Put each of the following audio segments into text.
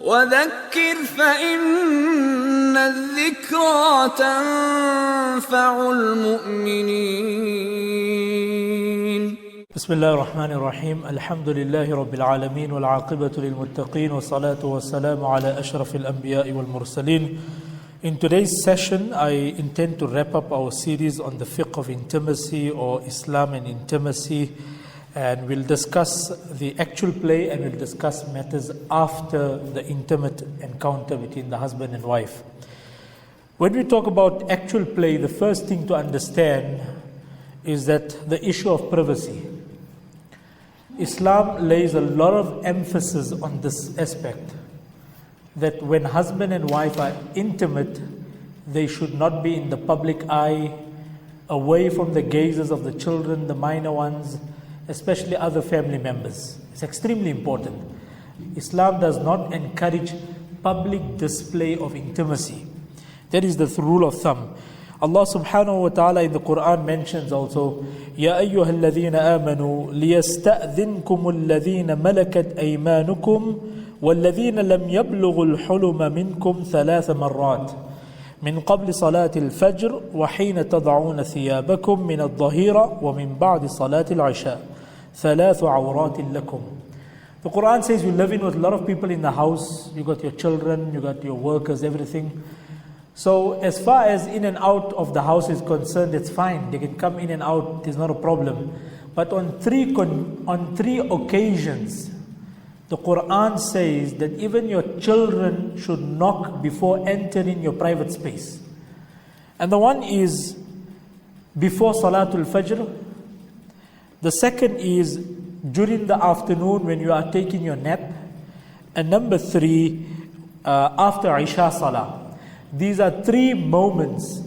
وذكر فإن الذكرى تنفع المؤمنين. بسم الله الرحمن الرحيم. الحمد لله رب العالمين والعاقبة للمتقين والصلاة والسلام على أشرف الأنبياء والمرسلين. In today's session, I intend to wrap up our series on the fiqh of intimacy or Islam and intimacy, and we'll discuss the actual play and we'll discuss matters after the intimate encounter between the husband and wife. When we talk about actual play, the first thing to understand is that the issue of privacy. Islam lays a lot of emphasis on this aspect, that when husband and wife are intimate, they should not be in the public eye, away from the gazes of the children, the minor ones, especially other family members. It's extremely important. Islam does not encourage public display of intimacy. That is the rule of thumb. Allah subhanahu wa ta'ala in the Qur'an mentions also, يَا أَيُّهَا الَّذِينَ آمَنُوا لِيَسْتَأْذِنْكُمُ الَّذِينَ مَلَكَتْ أَيْمَانُكُمْ وَالَّذِينَ لَمْ يَبْلُغُوا الْحُلُمَ مِنْكُمْ ثَلَاثَ مَرَّاتٍ من قبل صلاة الفجر وحين تضعون ثيابكم من الظهيرة ومن بعد صلاة العشاء ثلاث عورات لكم. The Quran says you live in with a lot of people in the house, you got your children, you got your workers, everything. So as far as in and out of the house is concerned, it's fine. They can come in and out, there's not a problem. But on three occasions, the Qur'an says that even your children should knock before entering your private space. And the one is before Salatul Fajr. The second is during the afternoon when you are taking your nap. And number three, after Isha Salah. These are three moments.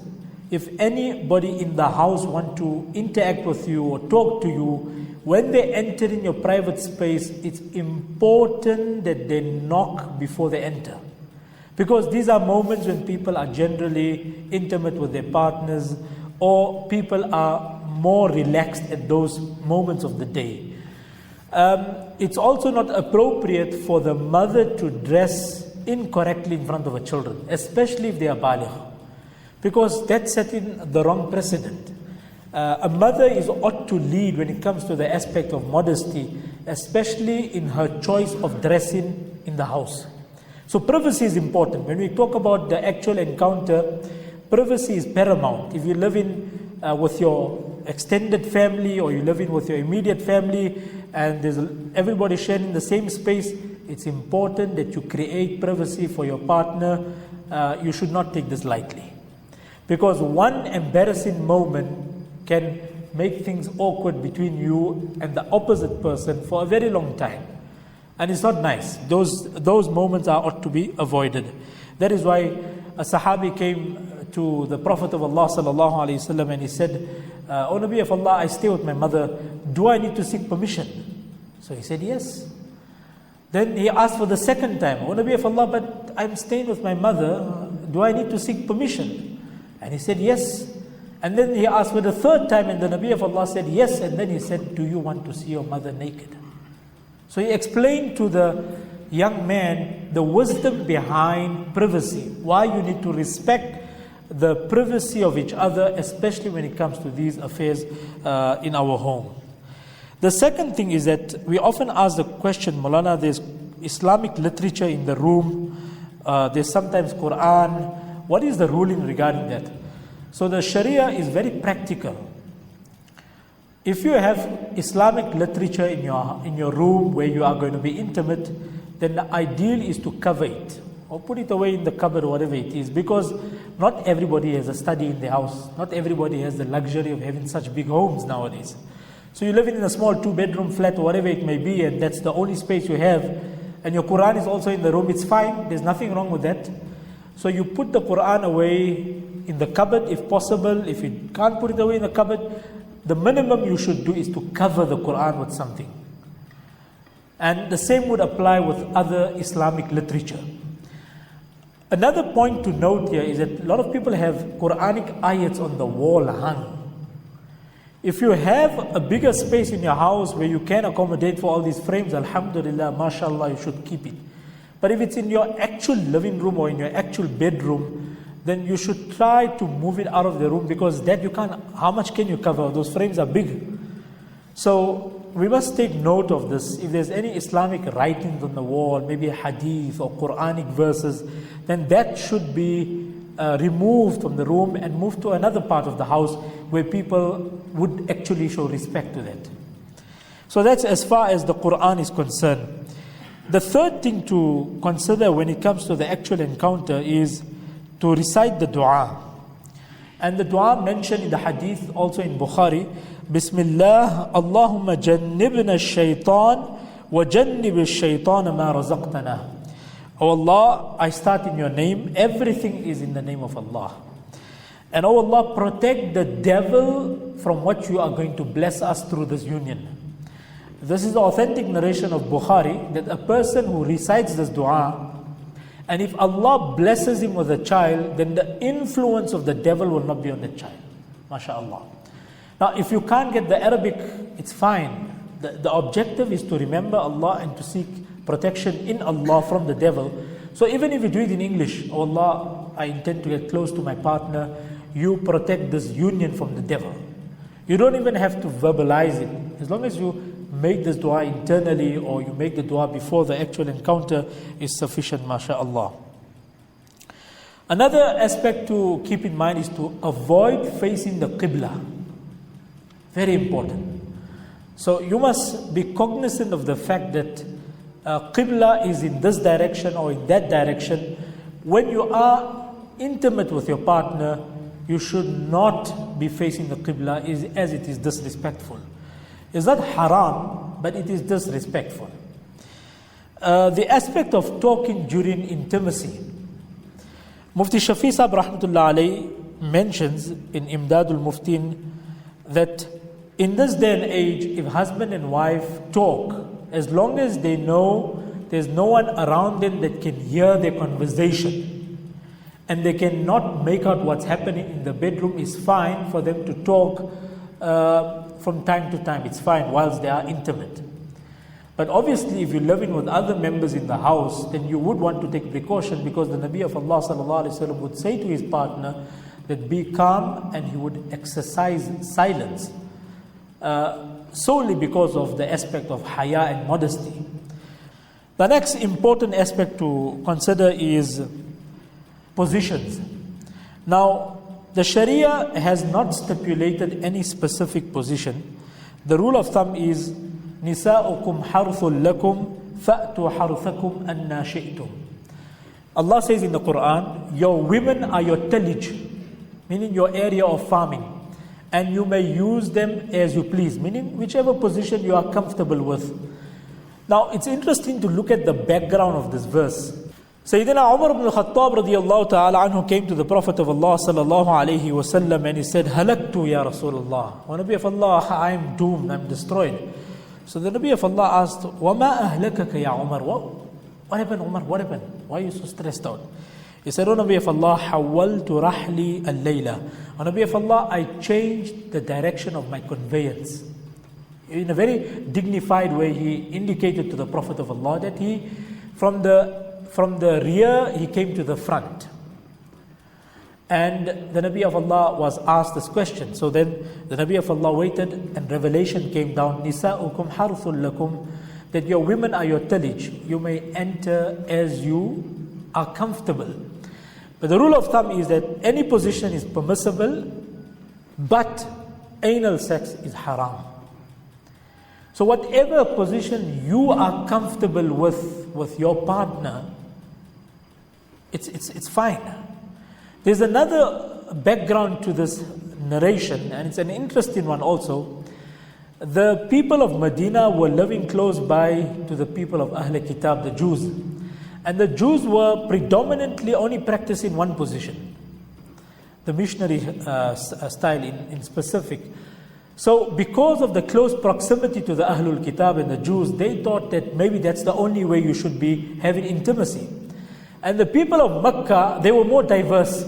If anybody in the house want to interact with you or talk to you, when they enter in your private space, it's important that they knock before they enter. Because these are moments when people are generally intimate with their partners, or people are more relaxed at those moments of the day. It's also not appropriate for the mother to dress incorrectly in front of her children, especially if they are baligh, because that's setting the wrong precedent. A mother is ought to lead when it comes to the aspect of modesty, especially in her choice of dressing in the house. So privacy is important. When we talk about the actual encounter, privacy is paramount. If you live in with your extended family, or you live in with your immediate family, and there's everybody sharing the same space, it's important that you create privacy for your partner. You should not take this lightly, because one embarrassing moment can make things awkward between you and the opposite person for a very long time. And it's not nice. Those moments ought to be avoided. That is why a Sahabi came to the Prophet of Allah sallallahu alaihi wasallam and he said, O Nabi of Allah, I stay with my mother. Do I need to seek permission? So he said, yes. Then he asked for the second time, O Nabi of Allah, but I'm staying with my mother. Do I need to seek permission? And he said, yes. And then he asked for the third time, and the Nabi of Allah said, yes. And then he said, do you want to see your mother naked? So he explained to the young man the wisdom behind privacy, why you need to respect the privacy of each other, especially when it comes to these affairs in our home. The second thing is that we often ask the question, Maulana, there's Islamic literature in the room, there's sometimes Qur'an. What is the ruling regarding that? So the Sharia is very practical. If you have Islamic literature in your room where you are going to be intimate, then the ideal is to cover it or put it away in the cupboard or whatever it is, because not everybody has a study in their house. Not everybody has the luxury of having such big homes nowadays. So you live in a small 2-bedroom flat or whatever it may be, and that's the only space you have, and your Quran is also in the room, it's fine. There's nothing wrong with that. So you put the Quran away in the cupboard if possible. If you can't put it away in the cupboard, the minimum you should do is to cover the Quran with something. And the same would apply with other Islamic literature. Another point to note here is that a lot of people have Quranic ayats on the wall hung. If you have a bigger space in your house where you can accommodate for all these frames, alhamdulillah, mashallah, you should keep it. But if it's in your actual living room or in your actual bedroom, then you should try to move it out of the room, because that you can't, how much can you cover? Those frames are big. So we must take note of this. If there's any Islamic writings on the wall, maybe a hadith or Quranic verses, then that should be removed from the room and moved to another part of the house where people would actually show respect to that. So that's as far as the Qur'an is concerned. The third thing to consider when it comes to the actual encounter is to recite the dua. And the dua mentioned in the hadith, also in Bukhari, Bismillah, Allahumma jannibna shaitan wa jannib shaitan ma razaqtana. Oh Allah, I start in your name. Everything is in the name of Allah. And oh Allah, protect the devil from what you are going to bless us through this union. This is the authentic narration of Bukhari, that a person who recites this dua, and if Allah blesses him with a child, then the influence of the devil will not be on the child. MashaAllah. Now, if you can't get the Arabic, it's fine. The objective is to remember Allah and to seek protection in Allah from the devil. So even if you do it in English, oh Allah, I intend to get close to my partner, you protect this union from the devil. You don't even have to verbalize it. As long as you make this dua internally, or you make the dua before the actual encounter, is sufficient, mashallah. Another aspect to keep in mind is to avoid facing the Qibla. Very important. So you must be cognizant of the fact that Qibla is in this direction or in that direction. When you are intimate with your partner, you should not be facing the Qibla, as it is disrespectful. It's not haram, but it is disrespectful. The aspect of talking during intimacy. Mufti Shafi Sahib Rahmatullah Alayhi mentions in Imdadul Muftin that in this day and age, if husband and wife talk, as long as they know there's no one around them that can hear their conversation, and they cannot make out what's happening in the bedroom, is fine for them to talk from time to time. It's fine whilst they are intimate. But obviously, if you're living with other members in the house, then you would want to take precaution, because the Nabi of Allah sallallahu alaihi wasallam would say to his partner that be calm, and he would exercise silence solely because of the aspect of haya and modesty. The next important aspect to consider is positions. Now, the Sharia has not stipulated any specific position. The rule of thumb is Nisa'ukum harthul lakum fa'tu harthakum anna shi'tum. Allah says in the Qur'an, your women are your tillage, meaning your area of farming, and you may use them as you please, meaning whichever position you are comfortable with. Now, it's interesting to look at the background of this verse. Sayyidina Umar ibn al-Khattab radiyallahu ta'ala anhu came to the Prophet of Allah sallallahu alayhi wasallam, and he said, Halaktu ya Rasulullah. O Nabi of Allah, I am doomed, I am destroyed. So the Nabi of Allah asked, Wama ahlakaka ya Umar? What happened, Umar? What happened? Why are you so stressed out? He said, O Nabi of Allah, Hawaltu rahli al-layla. O Nabi of Allah, I changed the direction of my conveyance. In a very dignified way, he indicated to the Prophet of Allah that he, from the rear, he came to the front. And the Nabi of Allah was asked this question. So then the Nabi of Allah waited, and revelation came down, Nisa'ukum harthul lakum, that your women are your tillage. You may enter as you are comfortable. But the rule of thumb is that any position is permissible, but anal sex is haram. So whatever position you are comfortable with your partner, it's fine. There's another background to this narration, and it's an interesting one also. The people of Medina were living close by to the people of Ahl Kitab, the Jews. And the Jews were predominantly only practicing one position, the missionary style in specific. So because of the close proximity to the Ahlul Kitab and the Jews, they thought that maybe that's the only way you should be having intimacy. And the people of Mecca, they were more diverse.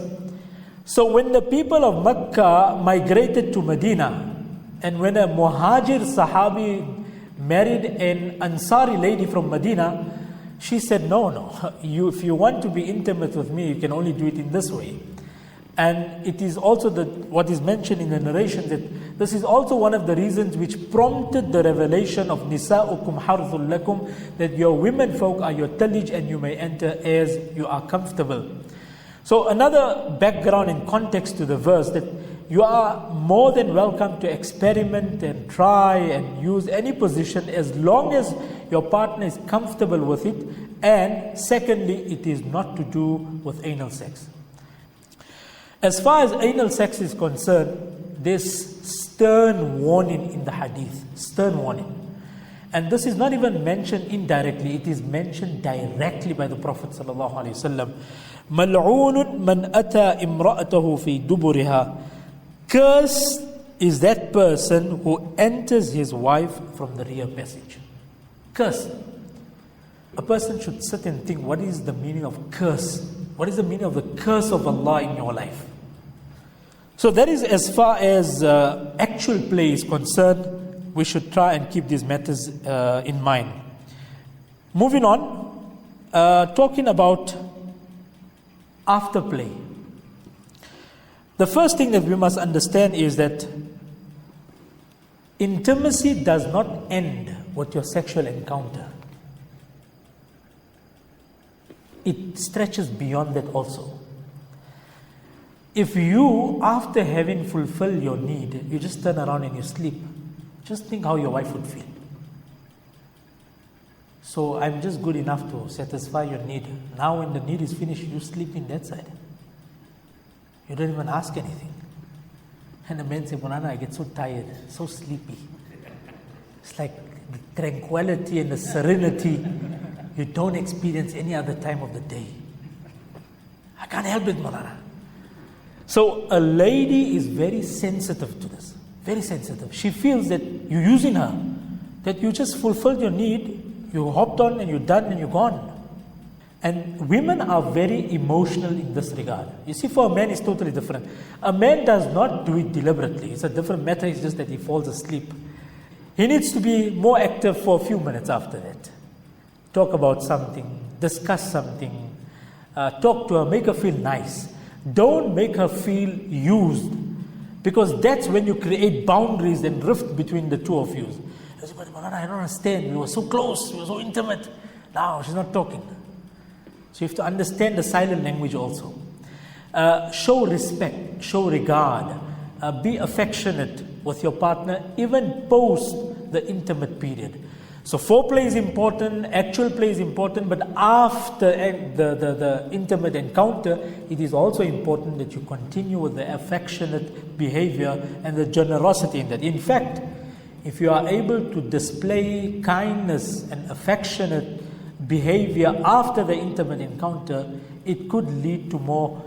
So when the people of Mecca migrated to Medina, and when a Muhajir Sahabi married an Ansari lady from Medina, She said, no, if you want to be intimate with me, you can only do it in this way. And it is also what is mentioned in the narration, that this is also one of the reasons which prompted the revelation of Nisa'ukum harthul lakum, that your women folk are your tillage and you may enter as you are comfortable. So another background and context to the verse, that you are more than welcome to experiment and try and use any position as long as your partner is comfortable with it. And secondly, it is not to do with anal sex. As far as anal sex is concerned, there's stern warning in the hadith, stern warning. And this is not even mentioned indirectly, it is mentioned directly by the Prophet ﷺ. مَلْعُونٌ مَنْ أَتَى إِمْرَأَتَهُ فِي دُبُرِهَا. Cursed is that person who enters his wife from the rear passage. Curse. A person should sit and think, what is the meaning of curse? What is the meaning of the curse of Allah in your life? So that is as far as actual play is concerned. We should try and keep these matters in mind. Moving on, talking about afterplay. The first thing that we must understand is that intimacy does not end with your sexual encounter. It stretches beyond that also. If you, after having fulfilled your need, you just turn around and you sleep, just think how your wife would feel. So I'm just good enough to satisfy your need. Now when the need is finished, you sleep in that side. You don't even ask anything. And the man says, Mulana, I get so tired, so sleepy. It's like the tranquility and the serenity you don't experience any other time of the day. I can't help it, Mulana. So a lady is very sensitive to this. Very sensitive. She feels that you're using her. That you just fulfilled your need, you hopped on and you're done and you're gone. And women are very emotional in this regard. You see, for a man, it's totally different. A man does not do it deliberately. It's a different matter. It's just that he falls asleep. He needs to be more active for a few minutes after that. Talk about something, discuss something, talk to her, make her feel nice. Don't make her feel used, because that's when you create boundaries and rift between the two of you. I say, but I don't understand. We were so close, we were so intimate. Now she's not talking. So you have to understand the silent language also. Show respect, show regard, be affectionate with your partner, even post the intimate period. So foreplay is important, actual play is important, but after the intimate encounter, it is also important that you continue with the affectionate behavior and the generosity in that. In fact, if you are able to display kindness and affectionate behavior after the intimate encounter, it could lead to more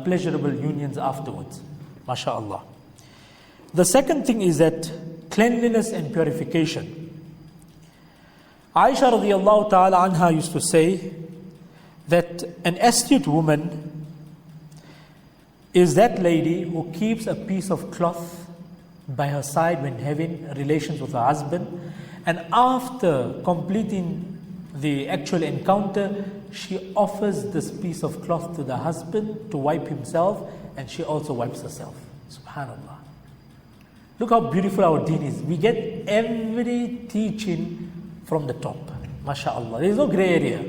pleasurable unions afterwards. MashaAllah. The second thing is that cleanliness and purification. Aisha radiallahu ta'ala anha used to say that an astute woman is that lady who keeps a piece of cloth by her side when having relations with her husband, and after completing the actual encounter, she offers this piece of cloth to the husband to wipe himself, and she also wipes herself. Subhanallah. Look how beautiful our deen is. We get every teaching from the top. MashaAllah. There is no gray area.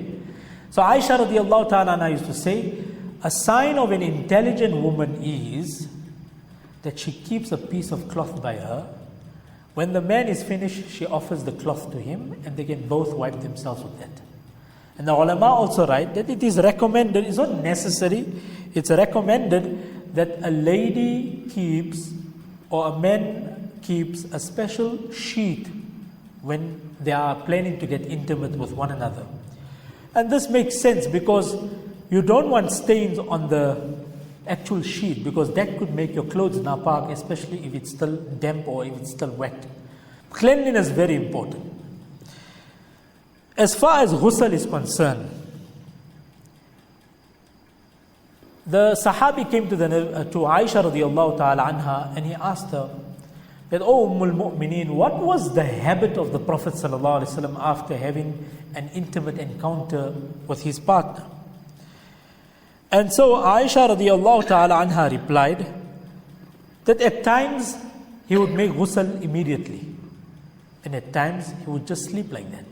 So Aisha radiallahu ta'ala anha used to say, a sign of an intelligent woman is that she keeps a piece of cloth by her. When the man is finished, she offers the cloth to him, and they can both wipe themselves with that. And the ulama also write that it is recommended, it's not necessary, it's recommended that a lady keeps, or a man keeps, a special sheet when they are planning to get intimate with one another. And this makes sense because you don't want stains on the actual sheet, because that could make your clothes napak, especially if it's still damp or if it's still wet. Cleanliness is very important. As far as ghusl is concerned, the Sahabi came to Aisha radiallahu ta'ala anha and he asked her that, "Oh Mu'mineen, what was the habit of the Prophet ﷺ after having an intimate encounter with his partner?" And so Aisha radiallahu ta'ala anha replied that at times he would make ghusl immediately, and at times he would just sleep like that.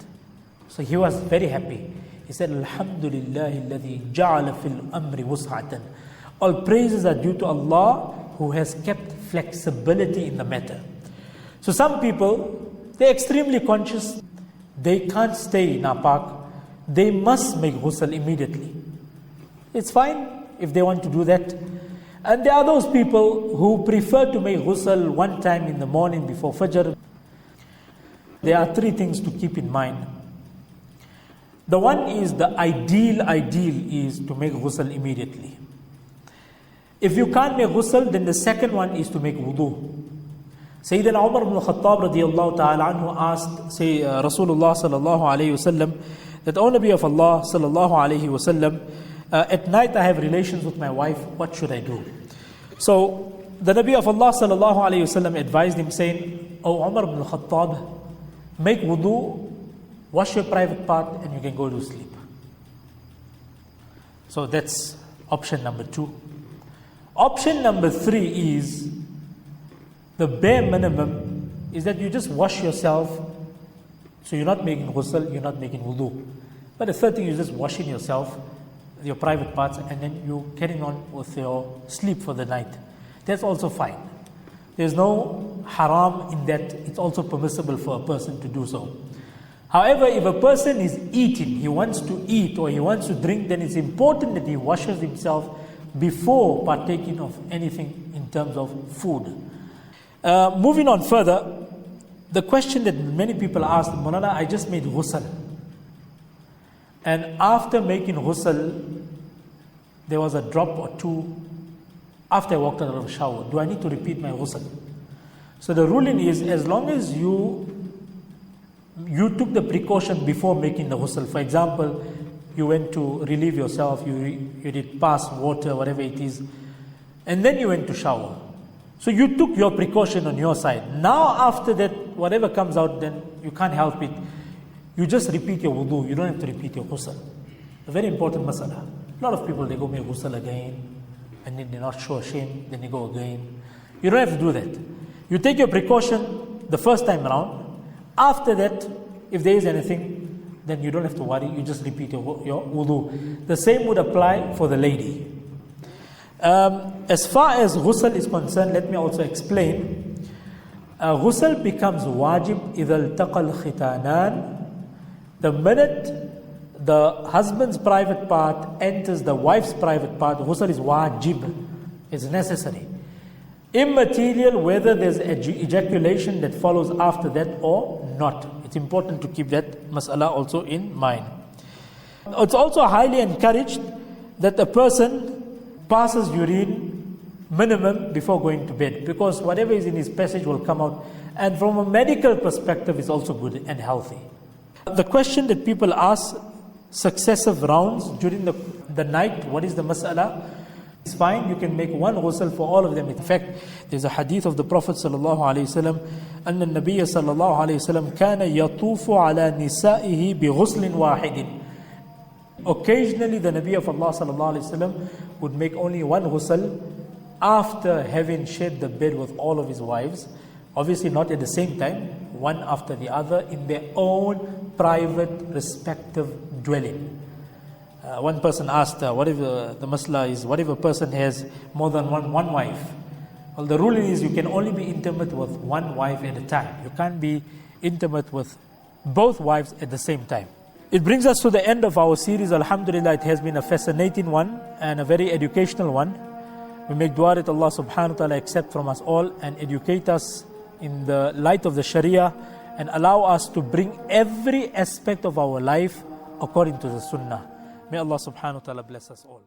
So he was very happy. He said, "Alhamdulillahi alladhi ja'ala fil amri wus'atan." All praises are due to Allah who has kept flexibility in the matter. So some people, they're extremely conscious. They can't stay in napak. They must make ghusl immediately. It's fine if they want to do that. And there are those people who prefer to make ghusl one time in the morning before Fajr. There are three things to keep in mind. The one is the ideal is to make ghusl immediately. If you can't make ghusl, then the second one is to make wudu. Sayyidina Umar ibn Khattab radiyallahu ta'ala anhu asked, Rasulullah sallallahu alayhi wasallam, that, "O Nabi of Allah sallallahu alayhi wasallam, at night I have relations with my wife, what should I do?" So the Nabi of Allah sallallahu alayhi wasallam advised him saying, "O Umar ibn Khattab, make wudu, wash your private part, and you can go to sleep." So that's option number 2. Option number 3 is, the bare minimum is that you just wash yourself. So you're not making ghusl, you're not making wudu. But the third thing is just washing yourself, your private parts, and then you carrying on with your sleep for the night. That's also fine. There's no haram in that. It's also permissible for a person to do so. However, if a person is eating, he wants to eat or he wants to drink, then it's important that he washes himself before partaking of anything in terms of food. Moving on further, the question that many people ask, "Maulana, I just made ghusl. And after making ghusl, there was a drop or two after I walked out of the shower. Do I need to repeat my ghusl?" So the ruling is, as long as you took the precaution before making the ghusl. For example, you went to relieve yourself, you did pass water, whatever it is, and then you went to shower. So you took your precaution on your side. Now after that, whatever comes out, then you can't help it. You just repeat your wudu. You don't have to repeat your ghusl. A very important masala. A lot of people, they go make ghusl again, and then they're not sure shame, then they go again. You don't have to do that. You take your precaution the first time around. After that, if there is anything, then you don't have to worry. You just repeat your wudu. The same would apply for the lady. As far as ghusl is concerned, let me also explain. Ghusl becomes wajib إِذَا الْتَقَى الْخِتَانَانِ. The minute the husband's private part enters the wife's private part, ghusl is wajib. It's necessary. Immaterial whether there's ejaculation that follows after that or not. It's important to keep that mas'ala also in mind. It's also highly encouraged that a person passes urine minimum before going to bed, because whatever is in his passage will come out, and from a medical perspective is also good and healthy. The question that people ask, successive rounds during the night, what is the mas'ala? It's fine, you can make one ghusl for all of them. In fact, there's a hadith of the Prophet sallallahu alaihi wasallam, أن النبي صلى الله عليه وسلم كان يطوف على نسائه بغسل واحد. Occasionally the Nabi of Allah sallallahu alaihi wasallam would make only one ghusl after having shared the bed with all of his wives. Obviously not at the same time, one after the other in their own private respective dwelling. One person asked, what if the masla is, what if a person has more than one wife? Well, the ruling is you can only be intimate with one wife at a time. You can't be intimate with both wives at the same time. It brings us to the end of our series. Alhamdulillah, it has been a fascinating one and a very educational one. We make dua that Allah subhanahu wa ta'ala accept from us all and educate us in the light of the Sharia, and allow us to bring every aspect of our life according to the Sunnah. May Allah subhanahu wa ta'ala bless us all.